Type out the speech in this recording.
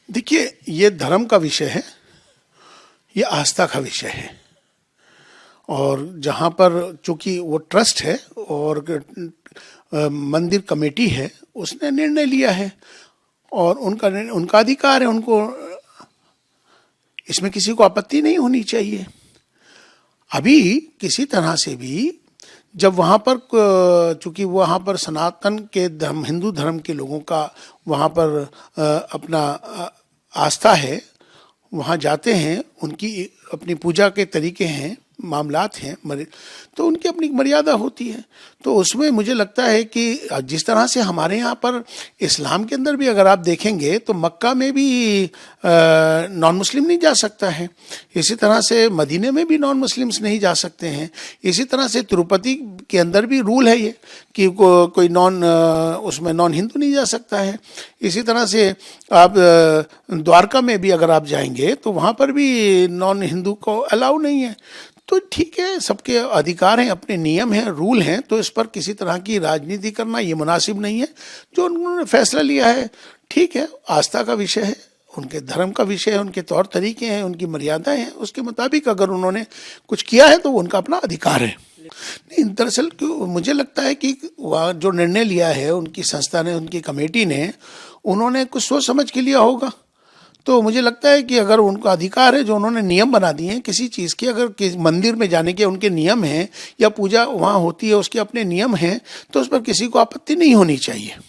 देखिए, ये धर्म का विषय है, ये आस्था का विषय है। और जहाँ पर चूंकि वो ट्रस्ट है और मंदिर कमेटी है, उसने निर्णय लिया है और उनका अधिकार है, उनको इसमें किसी को आपत्ति नहीं होनी चाहिए। अभी किसी तरह से भी जब वहाँ पर चूंकि वहाँ पर सनातन के धर्म, हिंदू धर्म के लोगों का वहाँ पर अपना आस्था है, वहाँ जाते हैं, उनकी अपनी पूजा के तरीके हैं, मामलात हैं, तो उनकी अपनी मर्यादा होती है। तो उसमें मुझे लगता है कि जिस तरह से हमारे यहाँ पर इस्लाम के अंदर भी अगर आप देखेंगे तो मक्का में भी नॉन मुस्लिम नहीं जा सकता है, इसी तरह से मदीने में भी नॉन मुस्लिम्स नहीं जा सकते हैं, इसी तरह से तिरुपति के अंदर भी रूल है ये कि कोई उसमें नॉन हिंदू नहीं जा सकता है। इसी तरह से आप द्वारका में भी अगर आप जाएंगे तो वहाँ पर भी नॉन हिंदू को अलाउ नहीं है। तो ठीक है, सबके अधिकार हैं, अपने नियम हैं, रूल हैं, तो इस पर किसी तरह की राजनीति करना ये मुनासिब नहीं है। जो उन्होंने फैसला लिया है ठीक है, आस्था का विषय है, उनके धर्म का विषय है, उनके तौर तरीके हैं, उनकी मर्यादाएं हैं, उसके मुताबिक अगर उन्होंने कुछ किया है तो वो उनका अपना अधिकार है। नहीं, दरअसल मुझे लगता है कि वह जो निर्णय लिया है उनकी संस्था ने, उनकी कमेटी ने, उन्होंने कुछ सोच समझ के लिया होगा। तो मुझे लगता है कि अगर उनका अधिकार है, जो उन्होंने नियम बना दिए हैं किसी चीज़ के, अगर मंदिर में जाने के उनके नियम हैं या पूजा वहाँ होती है उसके अपने नियम हैं, तो उस पर किसी को आपत्ति नहीं होनी चाहिए।